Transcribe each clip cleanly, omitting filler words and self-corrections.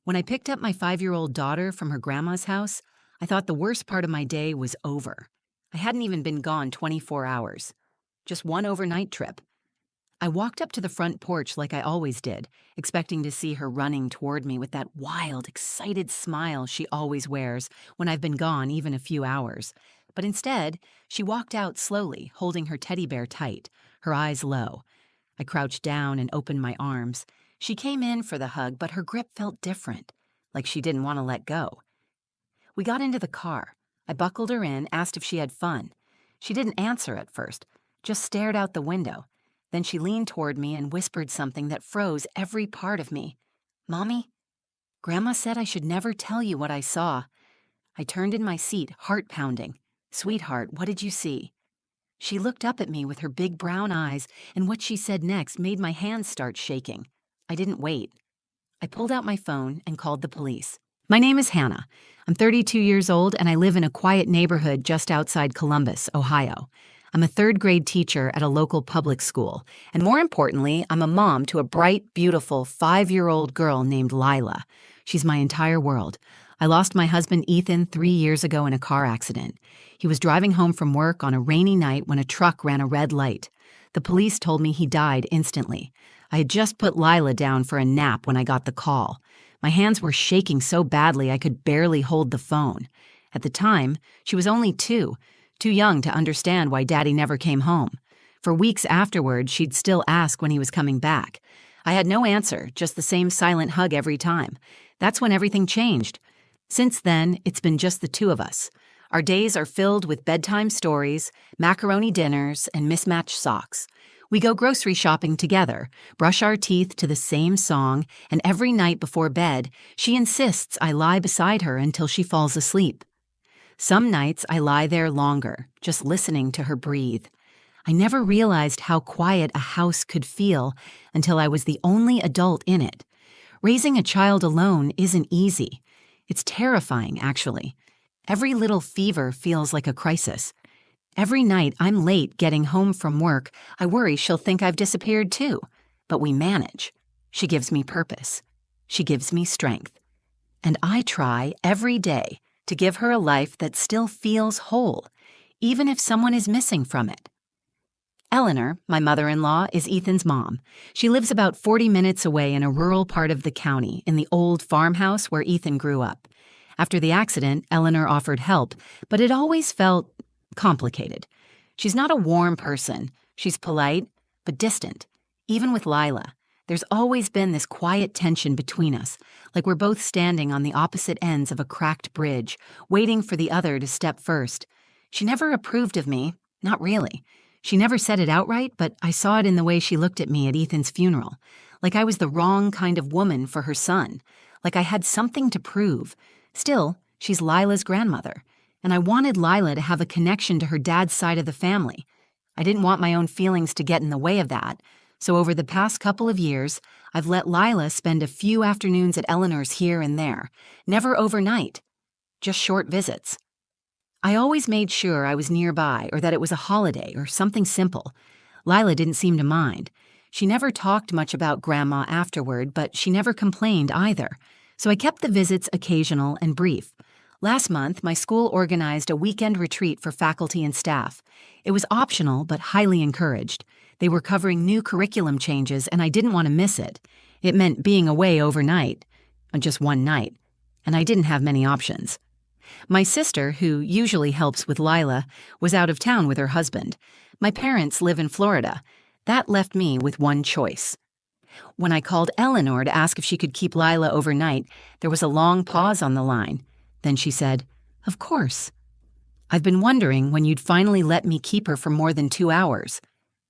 When I picked up my 5-year-old daughter from her grandma's house, I thought the worst part of my day was over. I hadn't even been gone 24 hours. Just one overnight trip. I walked up to the front porch like I always did, expecting to see her running toward me with that wild, excited smile she always wears when I've been gone even a few hours. But instead, she walked out slowly, holding her teddy bear tight, her eyes low. I crouched down and opened my arms. She came in for the hug, but her grip felt different, like she didn't want to let go. We got into the car. I buckled her in, asked if she had fun. She didn't answer at first, just stared out the window. Then she leaned toward me and whispered something that froze every part of me. "Mommy, Grandma said I should never tell you what I saw." I turned in my seat, heart pounding. "Sweetheart, what did you see?" She looked up at me with her big brown eyes, and what she said next made my hands start shaking. I didn't wait. I pulled out my phone and called the police. My name is Hannah. I'm 32 years old, and I live in a quiet neighborhood just outside Columbus, Ohio. I'm a third-grade teacher at a local public school, and more importantly, I'm a mom to a bright, beautiful 5-year-old girl named Lila. She's my entire world. I lost my husband Ethan 3 years ago in a car accident. He was driving home from work on a rainy night when a truck ran a red light. The police told me he died instantly. I had just put Lila down for a nap when I got the call. My hands were shaking so badly I could barely hold the phone. At the time, she was only too young to understand why Daddy never came home. For weeks afterward, she'd still ask when he was coming back. I had no answer, just the same silent hug every time. That's when everything changed. Since then, it's been just the two of us. Our days are filled with bedtime stories, macaroni dinners, and mismatched socks. We go grocery shopping together, brush our teeth to the same song, and every night before bed, she insists I lie beside her until she falls asleep. Some nights I lie there longer, just listening to her breathe. I never realized how quiet a house could feel until I was the only adult in it. Raising a child alone isn't easy. It's terrifying, actually. Every little fever feels like a crisis. Every night I'm late getting home from work, I worry she'll think I've disappeared too. But we manage. She gives me purpose. She gives me strength. And I try every day to give her a life that still feels whole, even if someone is missing from it. Eleanor, my mother-in-law, is Ethan's mom. She lives about 40 minutes away in a rural part of the county, in the old farmhouse where Ethan grew up. After the accident, Eleanor offered help, but it always felt complicated. She's not a warm person. She's polite, but distant. Even with Lila, there's always been this quiet tension between us, like we're both standing on the opposite ends of a cracked bridge, waiting for the other to step first. She never approved of me, not really. She never said it outright, but I saw it in the way she looked at me at Ethan's funeral, like I was the wrong kind of woman for her son, like I had something to prove. Still, she's Lila's grandmother, and I wanted Lila to have a connection to her dad's side of the family. I didn't want my own feelings to get in the way of that, so over the past couple of years, I've let Lila spend a few afternoons at Eleanor's here and there, never overnight, just short visits. I always made sure I was nearby or that it was a holiday or something simple. Lila didn't seem to mind. She never talked much about Grandma afterward, but she never complained either. So I kept the visits occasional and brief. Last month, my school organized a weekend retreat for faculty and staff. It was optional but highly encouraged. They were covering new curriculum changes and I didn't want to miss it. It meant being away overnight, just one night, and I didn't have many options. My sister, who usually helps with Lila, was out of town with her husband. My parents live in Florida. That left me with one choice. When I called Eleanor to ask if she could keep Lila overnight, there was a long pause on the line. Then she said, "Of course. I've been wondering when you'd finally let me keep her for more than 2 hours."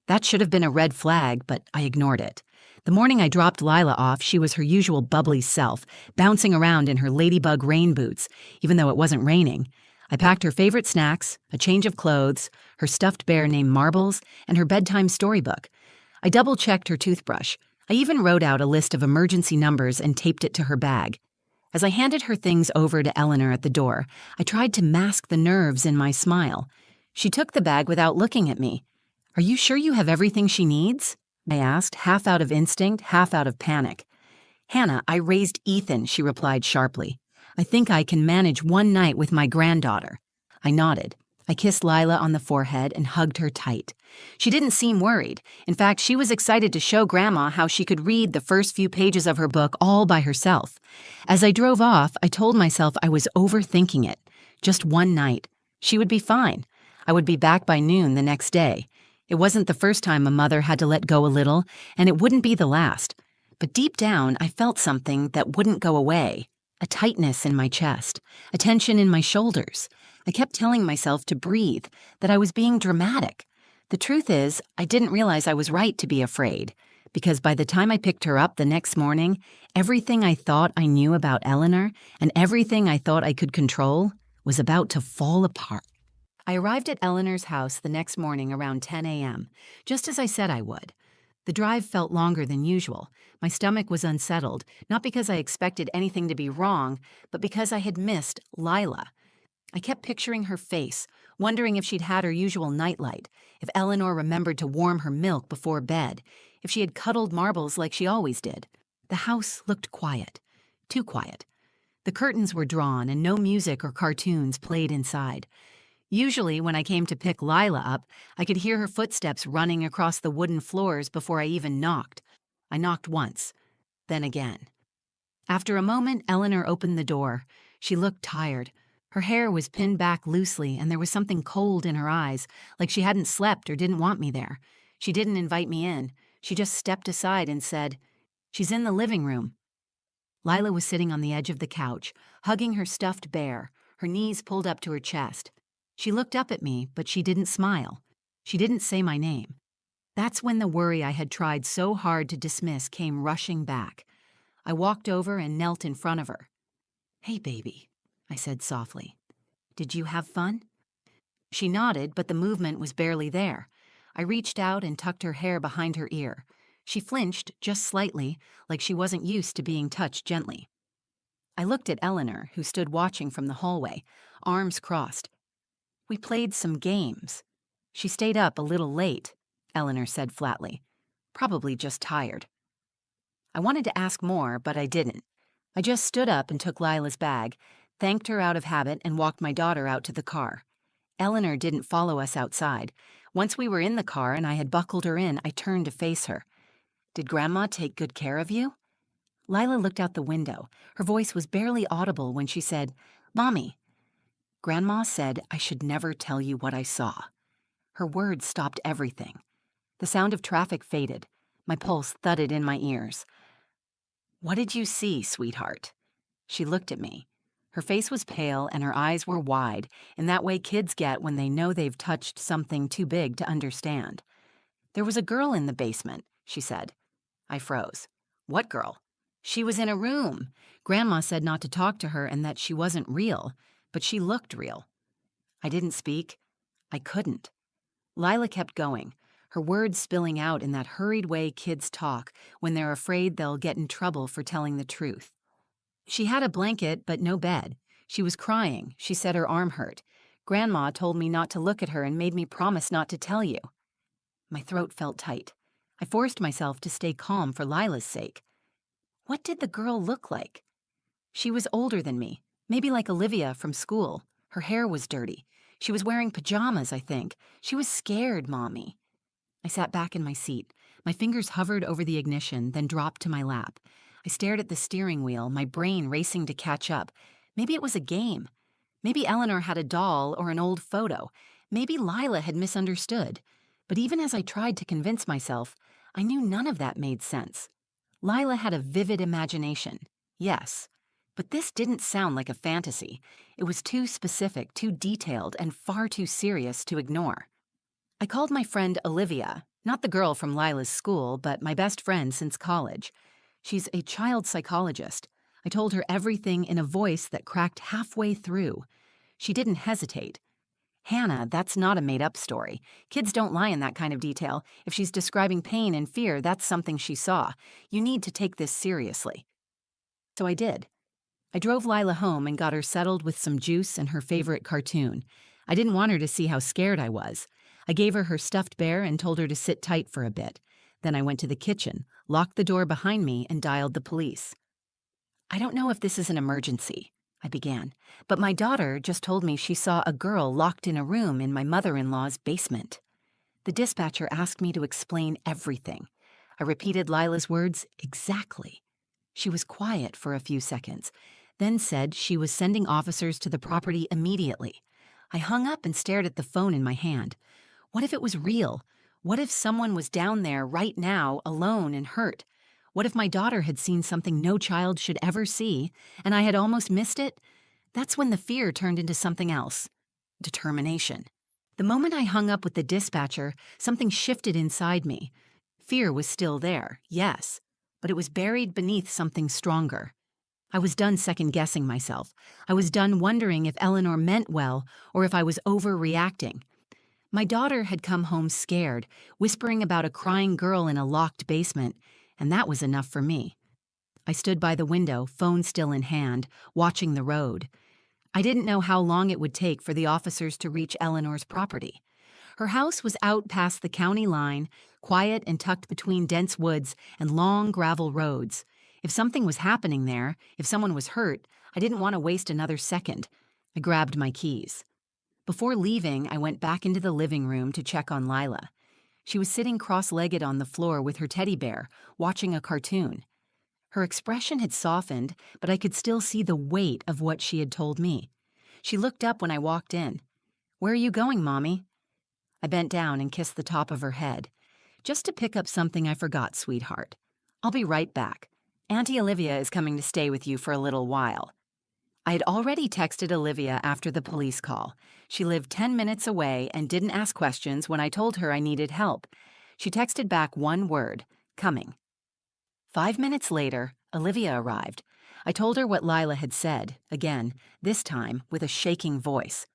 That should have been a red flag, but I ignored it. The morning I dropped Lila off, she was her usual bubbly self, bouncing around in her ladybug rain boots, even though it wasn't raining. I packed her favorite snacks, a change of clothes, her stuffed bear named Marbles, and her bedtime storybook. I double-checked her toothbrush. I even wrote out a list of emergency numbers and taped it to her bag. As I handed her things over to Eleanor at the door, I tried to mask the nerves in my smile. She took the bag without looking at me. "Are you sure you have everything she needs?" I asked, half out of instinct, half out of panic. "Hannah, I raised Ethan," she replied sharply. "I think I can manage one night with my granddaughter." I nodded. I kissed Lila on the forehead and hugged her tight. She didn't seem worried. In fact, she was excited to show Grandma how she could read the first few pages of her book all by herself. As I drove off, I told myself I was overthinking it. Just one night. She would be fine. I would be back by noon the next day. It wasn't the first time a mother had to let go a little, and it wouldn't be the last. But deep down, I felt something that wouldn't go away. A tightness in my chest, a tension in my shoulders. I kept telling myself to breathe, that I was being dramatic. The truth is, I didn't realize I was right to be afraid, because by the time I picked her up the next morning, everything I thought I knew about Eleanor and everything I thought I could control was about to fall apart. I arrived at Eleanor's house the next morning around 10 a.m., just as I said I would. The drive felt longer than usual. My stomach was unsettled, not because I expected anything to be wrong, but because I had missed Lila. I kept picturing her face, wondering if she'd had her usual nightlight, if Eleanor remembered to warm her milk before bed, if she had cuddled Marbles like she always did. The house looked quiet. Too quiet. The curtains were drawn and no music or cartoons played inside. Usually, when I came to pick Lila up, I could hear her footsteps running across the wooden floors before I even knocked. I knocked once, then again. After a moment, Eleanor opened the door. She looked tired. Her hair was pinned back loosely, and there was something cold in her eyes, like she hadn't slept or didn't want me there. She didn't invite me in. She just stepped aside and said, "She's in the living room." Lila was sitting on the edge of the couch, hugging her stuffed bear, her knees pulled up to her chest. She looked up at me, but she didn't smile. She didn't say my name. That's when the worry I had tried so hard to dismiss came rushing back. I walked over and knelt in front of her. "Hey, baby," I said softly. "Did you have fun?" She nodded, but the movement was barely there. I reached out and tucked her hair behind her ear. She flinched just slightly, like she wasn't used to being touched gently. I looked at Eleanor, who stood watching from the hallway, arms crossed. "We played some games. She stayed up a little late," Eleanor said flatly. "Probably just tired." I wanted to ask more, but I didn't. I just stood up and took Lila's bag, thanked her out of habit, and walked my daughter out to the car. Eleanor didn't follow us outside. Once we were in the car and I had buckled her in, I turned to face her. "Did Grandma take good care of you?" Lila looked out the window. Her voice was barely audible when she said, "Mommy." "Grandma said I should never tell you what I saw." Her words stopped everything. The sound of traffic faded. My pulse thudded in my ears. "What did you see, sweetheart?" She looked at me. Her face was pale and her eyes were wide, in that way kids get when they know they've touched something too big to understand. "There was a girl in the basement," she said. I froze. "What girl?" "She was in a room. Grandma said not to talk to her and that she wasn't real, but she looked real." I didn't speak. I couldn't. Lila kept going, her words spilling out in that hurried way kids talk when they're afraid they'll get in trouble for telling the truth. "She had a blanket, but no bed. She was crying. She said her arm hurt. Grandma told me not to look at her and made me promise not to tell you." My throat felt tight. I forced myself to stay calm for Lila's sake. "What did the girl look like?" "She was older than me, maybe like Olivia from school. Her hair was dirty. She was wearing pajamas, I think. She was scared, Mommy." I sat back in my seat. My fingers hovered over the ignition, then dropped to my lap. I stared at the steering wheel, my brain racing to catch up. Maybe it was a game. Maybe Eleanor had a doll or an old photo. Maybe Lila had misunderstood. But even as I tried to convince myself, I knew none of that made sense. Lila had a vivid imagination, yes. But this didn't sound like a fantasy. It was too specific, too detailed, and far too serious to ignore. I called my friend Olivia, not the girl from Lila's school, but my best friend since college. She's a child psychologist. I told her everything in a voice that cracked halfway through. She didn't hesitate. "Hannah, that's not a made-up story. Kids don't lie in that kind of detail. If she's describing pain and fear, that's something she saw. You need to take this seriously." So I did. I drove Lila home and got her settled with some juice and her favorite cartoon. I didn't want her to see how scared I was. I gave her her stuffed bear and told her to sit tight for a bit. Then I went to the kitchen, locked the door behind me, and dialed the police. I don't know if this is an emergency, I began, but my daughter just told me she saw a girl locked in a room in my mother-in-law's basement. The dispatcher asked me to explain everything. I repeated Lila's words exactly. She was quiet for a few seconds, then said she was sending officers to the property immediately. I hung up and stared at the phone in my hand. What if it was real? What if someone was down there right now, alone and hurt? What if my daughter had seen something no child should ever see, and I had almost missed it? That's when the fear turned into something else. Determination. The moment I hung up with the dispatcher, something shifted inside me. Fear was still there, yes, but it was buried beneath something stronger. I was done second-guessing myself. I was done wondering if Eleanor meant well or if I was overreacting. My daughter had come home scared, whispering about a crying girl in a locked basement, and that was enough for me. I stood by the window, phone still in hand, watching the road. I didn't know how long it would take for the officers to reach Eleanor's property. Her house was out past the county line, quiet and tucked between dense woods and long gravel roads. If something was happening there, if someone was hurt, I didn't want to waste another second. I grabbed my keys. Before leaving, I went back into the living room to check on Lila. She was sitting cross-legged on the floor with her teddy bear, watching a cartoon. Her expression had softened, but I could still see the weight of what she had told me. She looked up when I walked in. "Where are you going, Mommy?" I bent down and kissed the top of her head. "Just to pick up something I forgot, sweetheart. I'll be right back. Auntie Olivia is coming to stay with you for a little while." I had already texted Olivia after the police call. She lived 10 minutes away and didn't ask questions when I told her I needed help. She texted back one word: coming. 5 minutes later, Olivia arrived. I told her what Lila had said, again, this time with a shaking voice.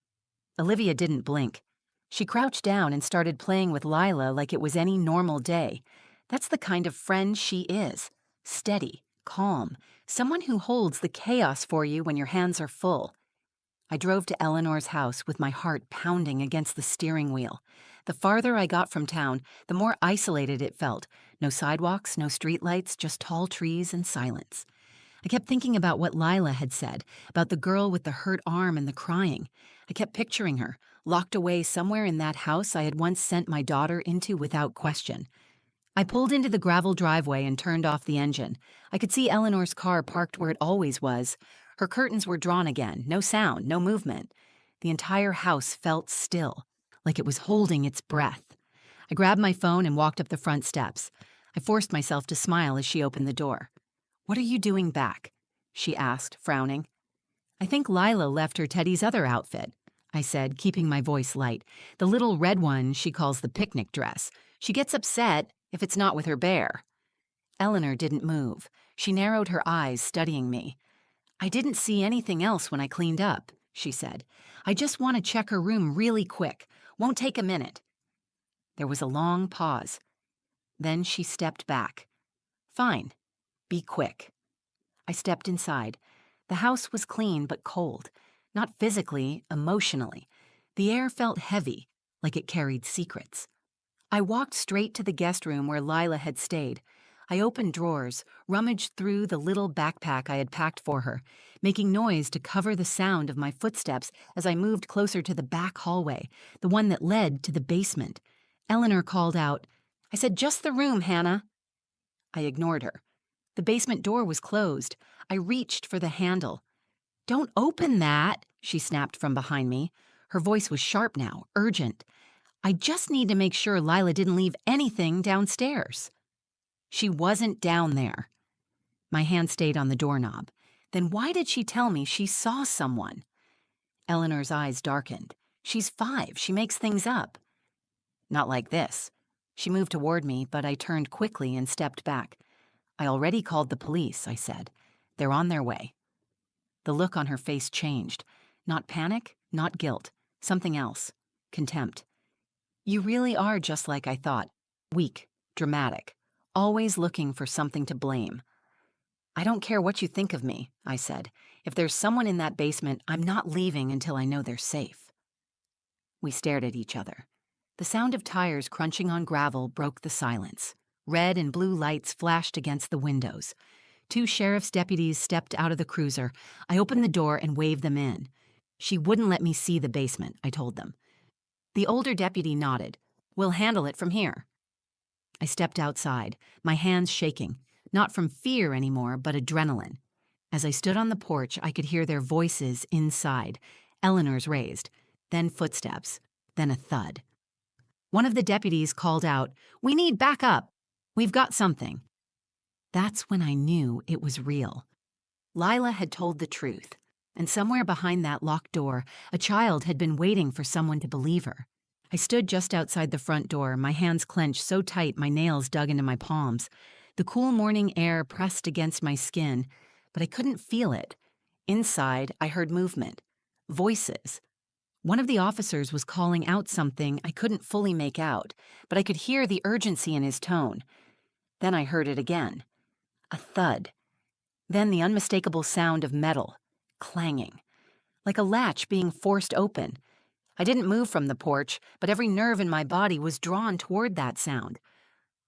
Olivia didn't blink. She crouched down and started playing with Lila like it was any normal day. That's the kind of friend she is. Steady, calm, someone who holds the chaos for you when your hands are full. I drove to Eleanor's house with my heart pounding against the steering wheel. The farther I got from town, the more isolated it felt. No sidewalks, no streetlights, just tall trees and silence. I kept thinking about what Lila had said, about the girl with the hurt arm and the crying. I kept picturing her, locked away somewhere in that house I had once sent my daughter into without question. I pulled into the gravel driveway and turned off the engine. I could see Eleanor's car parked where it always was. Her curtains were drawn again, no sound, no movement. The entire house felt still, like it was holding its breath. I grabbed my phone and walked up the front steps. I forced myself to smile as she opened the door. "What are you doing back?" she asked, frowning. "I think Lila left her Teddy's other outfit," I said, keeping my voice light. "The little red one she calls the picnic dress. She gets upset if it's not with her bear." Eleanor didn't move. She narrowed her eyes, studying me. "I didn't see anything else when I cleaned up," she said. "I just want to check her room really quick. Won't take a minute." There was a long pause. Then she stepped back. "Fine. Be quick." I stepped inside. The house was clean but cold. Not physically, emotionally. The air felt heavy, like it carried secrets. I walked straight to the guest room where Lila had stayed. I opened drawers, rummaged through the little backpack I had packed for her, making noise to cover the sound of my footsteps as I moved closer to the back hallway, the one that led to the basement. Eleanor called out, "I said just the room, Hannah." I ignored her. The basement door was closed. I reached for the handle. "Don't open that," she snapped from behind me. Her voice was sharp now, urgent. "I just need to make sure Lila didn't leave anything downstairs." She wasn't down there. My hand stayed on the doorknob. Then why did she tell me she saw someone? Eleanor's eyes darkened. "She's 5. She makes things up." "Not like this." She moved toward me, but I turned quickly and stepped back. "I already called the police," I said. "They're on their way." The look on her face changed. Not panic, not guilt. Something else. Contempt. "You really are just like I thought. Weak, dramatic, always looking for something to blame." "I don't care what you think of me," I said. "If there's someone in that basement, I'm not leaving until I know they're safe." We stared at each other. The sound of tires crunching on gravel broke the silence. Red and blue lights flashed against the windows. Two sheriff's deputies stepped out of the cruiser. I opened the door and waved them in. She wouldn't let me see the basement, I told them. The older deputy nodded. We'll handle it from here. I stepped outside, my hands shaking, not from fear anymore, but adrenaline. As I stood on the porch, I could hear their voices inside, Eleanor's raised, then footsteps, then a thud. One of the deputies called out, "We need backup. We've got something." That's when I knew it was real. Lila had told the truth, and somewhere behind that locked door, a child had been waiting for someone to believe her. I stood just outside the front door, my hands clenched so tight my nails dug into my palms. The cool morning air pressed against my skin, but I couldn't feel it. Inside, I heard movement. Voices. One of the officers was calling out something I couldn't fully make out, but I could hear the urgency in his tone. Then I heard it again. A thud. Then the unmistakable sound of metal, clanging, like a latch being forced open. I didn't move from the porch, but every nerve in my body was drawn toward that sound.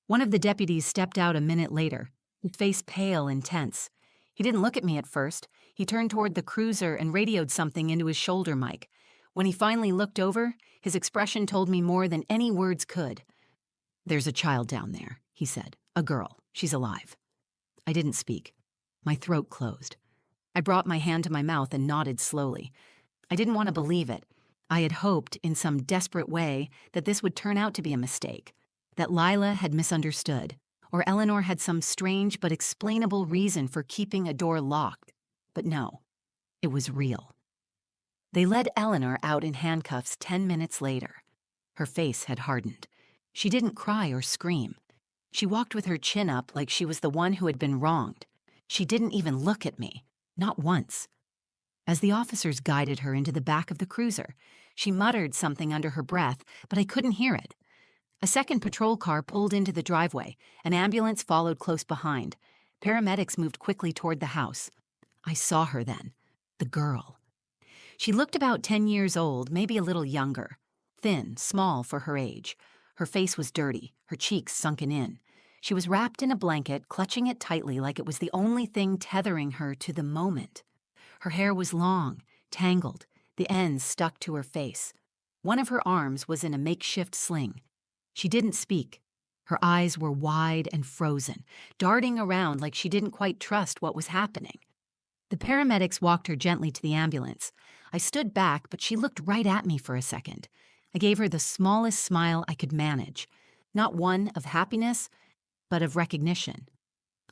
One of the deputies stepped out a minute later, his face pale and tense. He didn't look at me at first. He turned toward the cruiser and radioed something into his shoulder mic. When he finally looked over, his expression told me more than any words could. "There's a child down there," he said. "A girl. She's alive." I didn't speak. My throat closed. I brought my hand to my mouth and nodded slowly. I didn't want to believe it. I had hoped, in some desperate way, that this would turn out to be a mistake, that Lila had misunderstood, or Eleanor had some strange but explainable reason for keeping a door locked. But no, it was real. They led Eleanor out in handcuffs 10 minutes later. Her face had hardened. She didn't cry or scream. She walked with her chin up like she was the one who had been wronged. She didn't even look at me, not once. As the officers guided her into the back of the cruiser, she muttered something under her breath, but I couldn't hear it. A second patrol car pulled into the driveway. An ambulance followed close behind. Paramedics moved quickly toward the house. I saw her then, the girl. She looked about 10 years old, maybe a little younger. Thin, small for her age. Her face was dirty, her cheeks sunken in. She was wrapped in a blanket, clutching it tightly like it was the only thing tethering her to the moment. Her hair was long, tangled, the ends stuck to her face. One of her arms was in a makeshift sling. She didn't speak. Her eyes were wide and frozen, darting around like she didn't quite trust what was happening. The paramedics walked her gently to the ambulance. I stood back, but she looked right at me for a second. I gave her the smallest smile I could manage, not one of happiness, but of recognition.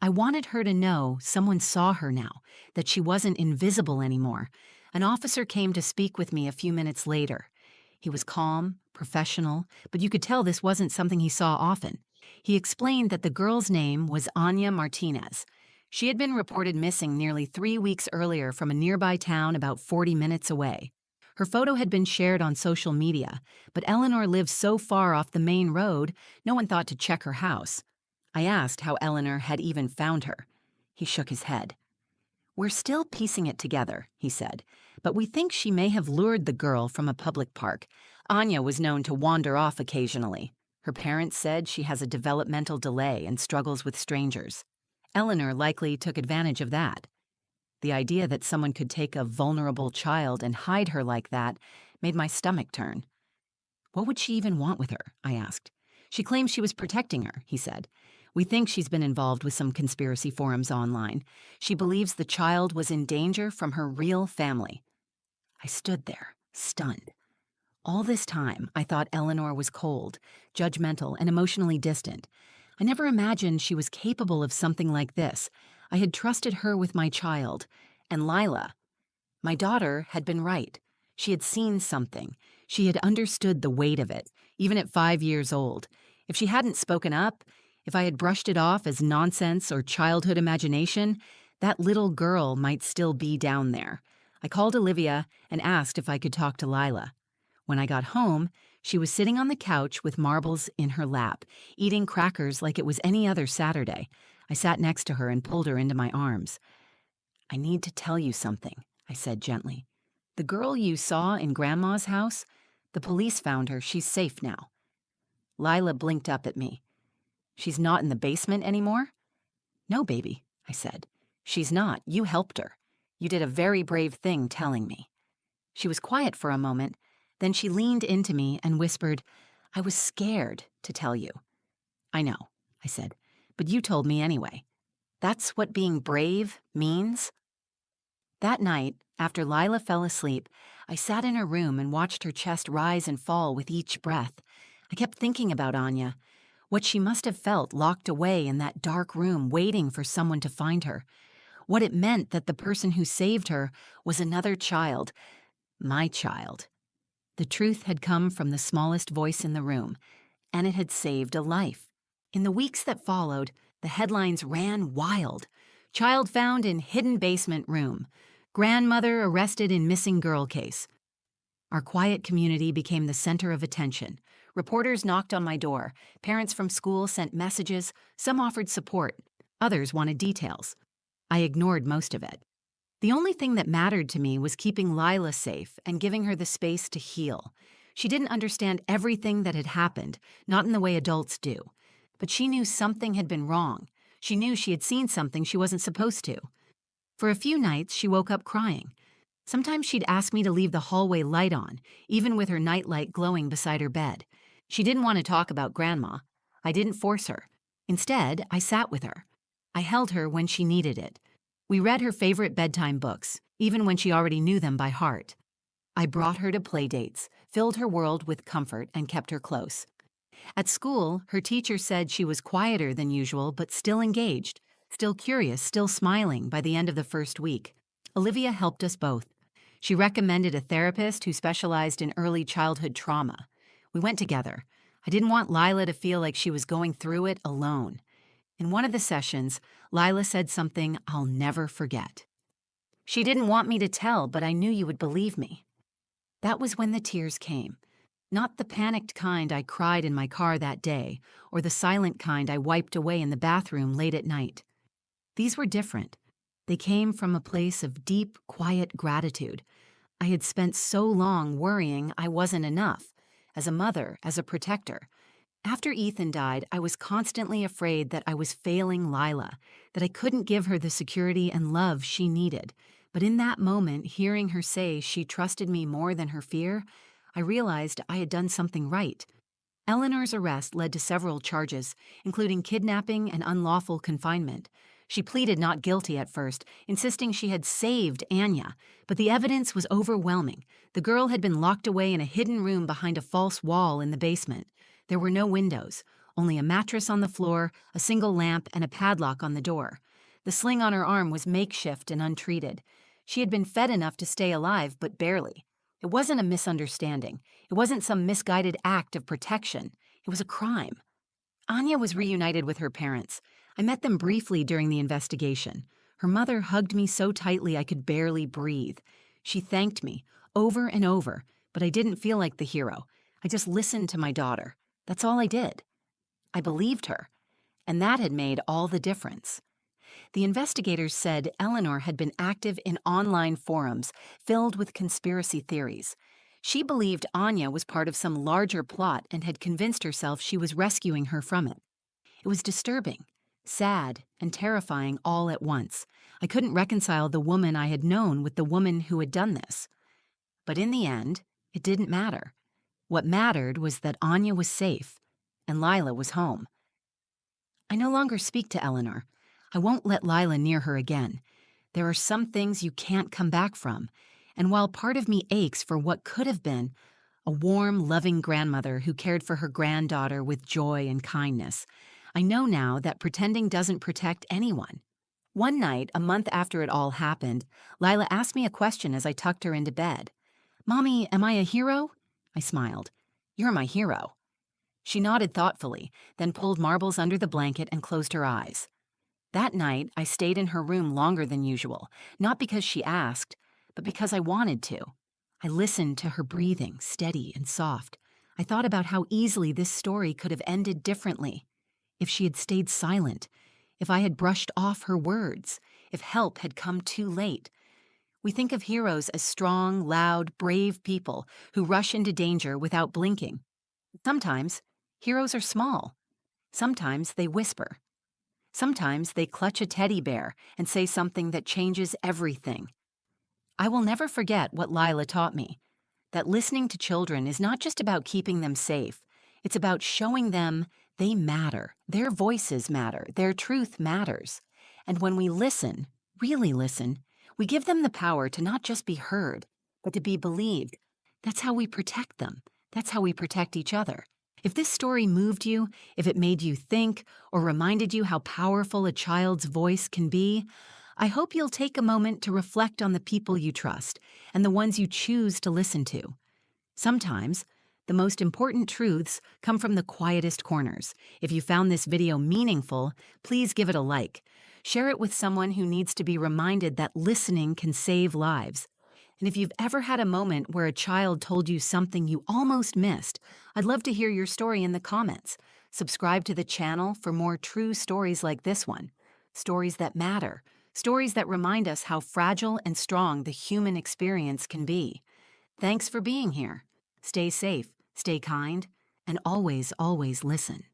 I wanted her to know someone saw her now, that she wasn't invisible anymore. An officer came to speak with me a few minutes later. He was calm, professional, but you could tell this wasn't something he saw often. He explained that the girl's name was Anya Martinez. She had been reported missing nearly 3 weeks earlier from a nearby town about 40 minutes away. Her photo had been shared on social media, but Eleanor lived so far off the main road, no one thought to check her house. I asked how Eleanor had even found her. He shook his head. "We're still piecing it together," he said, "but we think she may have lured the girl from a public park. Anya was known to wander off occasionally. Her parents said she has a developmental delay and struggles with strangers. Eleanor likely took advantage of that. The idea that someone could take a vulnerable child and hide her like that made my stomach turn." "What would she even want with her?" I asked. "She claims she was protecting her," he said. "We think she's been involved with some conspiracy forums online. She believes the child was in danger from her real family." I stood there, stunned. All this time, I thought Eleanor was cold, judgmental, and emotionally distant. I never imagined she was capable of something like this. I had trusted her with my child. And Lila, my daughter, had been right. She had seen something. She had understood the weight of it, even at 5 years old. If she hadn't spoken up, if I had brushed it off as nonsense or childhood imagination, that little girl might still be down there. I called Olivia and asked if I could talk to Lila. When I got home, she was sitting on the couch with marbles in her lap, eating crackers like it was any other Saturday. I sat next to her and pulled her into my arms. "I need to tell you something," I said gently. "The girl you saw in Grandma's house, the police found her. She's safe now." Lila blinked up at me. "She's not in the basement anymore?" "No, baby," I said. She's not. You helped her. You did a very brave thing telling me. She was quiet for a moment, then she leaned into me and whispered, I was scared to tell you. I know, I said, but you told me anyway. That's what being brave means? That night, after Lila fell asleep, I sat in her room and watched her chest rise and fall with each breath. I kept thinking about Anya, what she must have felt locked away in that dark room waiting for someone to find her, what it meant that the person who saved her was another child, my child. The truth had come from the smallest voice in the room, and it had saved a life. In the weeks that followed, the headlines ran wild. Child found in hidden basement room. Grandmother arrested in missing girl case. Our quiet community became the center of attention. Reporters knocked on my door. Parents from school sent messages. Some offered support. Others wanted details. I ignored most of it. The only thing that mattered to me was keeping Lila safe and giving her the space to heal. She didn't understand everything that had happened, not in the way adults do. But she knew something had been wrong. She knew she had seen something she wasn't supposed to. For a few nights, she woke up crying. Sometimes she'd ask me to leave the hallway light on, even with her nightlight glowing beside her bed. She didn't want to talk about Grandma. I didn't force her. Instead, I sat with her. I held her when she needed it. We read her favorite bedtime books, even when she already knew them by heart. I brought her to play dates, filled her world with comfort, and kept her close. At school, her teacher said she was quieter than usual, but still engaged, still curious, still smiling by the end of the first week. Olivia helped us both. She recommended a therapist who specialized in early childhood trauma. We went together. I didn't want Lila to feel like she was going through it alone. In one of the sessions, Lila said something I'll never forget. She didn't want me to tell, but I knew you would believe me. That was when the tears came. Not the panicked kind I cried in my car that day, or the silent kind I wiped away in the bathroom late at night. These were different. They came from a place of deep, quiet gratitude. I had spent so long worrying I wasn't enough, as a mother, as a protector. After Ethan died, I was constantly afraid that I was failing Lila, that I couldn't give her the security and love she needed. But in that moment, hearing her say she trusted me more than her fear, I realized I had done something right. Eleanor's arrest led to several charges, including kidnapping and unlawful confinement. She pleaded not guilty at first, insisting she had saved Anya, but the evidence was overwhelming. The girl had been locked away in a hidden room behind a false wall in the basement. There were no windows, only a mattress on the floor, a single lamp, and a padlock on the door. The sling on her arm was makeshift and untreated. She had been fed enough to stay alive, but barely. It wasn't a misunderstanding. It wasn't some misguided act of protection. It was a crime. Anya was reunited with her parents. I met them briefly during the investigation. Her mother hugged me so tightly I could barely breathe. She thanked me, over and over, but I didn't feel like the hero. I just listened to my daughter. That's all I did. I believed her, and that had made all the difference. The investigators said Eleanor had been active in online forums filled with conspiracy theories. She believed Anya was part of some larger plot and had convinced herself she was rescuing her from it. It was disturbing, sad, and terrifying all at once. I couldn't reconcile the woman I had known with the woman who had done this. But in the end, it didn't matter. What mattered was that Anya was safe, and Lila was home. I no longer speak to Eleanor. I won't let Lila near her again. There are some things you can't come back from, and while part of me aches for what could have been, a warm, loving grandmother who cared for her granddaughter with joy and kindness, I know now that pretending doesn't protect anyone. One night, a month after it all happened, Lila asked me a question as I tucked her into bed. "Mommy, am I a hero?" I smiled. "You're my hero." She nodded thoughtfully, then pulled marbles under the blanket and closed her eyes. That night, I stayed in her room longer than usual, not because she asked, but because I wanted to. I listened to her breathing, steady and soft. I thought about how easily this story could have ended differently. If she had stayed silent, if I had brushed off her words, if help had come too late. We think of heroes as strong, loud, brave people who rush into danger without blinking. Sometimes, heroes are small. Sometimes they whisper. Sometimes they clutch a teddy bear and say something that changes everything. I will never forget what Lila taught me, that listening to children is not just about keeping them safe, it's about showing them they matter, their voices matter, their truth matters. And when we listen, really listen, we give them the power to not just be heard, but to be believed. That's how we protect them. That's how we protect each other. If this story moved you, if it made you think, or reminded you how powerful a child's voice can be, I hope you'll take a moment to reflect on the people you trust and the ones you choose to listen to. Sometimes, the most important truths come from the quietest corners. If you found this video meaningful, please give it a like. Share it with someone who needs to be reminded that listening can save lives. And if you've ever had a moment where a child told you something you almost missed, I'd love to hear your story in the comments. Subscribe to the channel for more true stories like this one. Stories that matter. Stories that remind us how fragile and strong the human experience can be. Thanks for being here. Stay safe, stay kind, and always, always listen.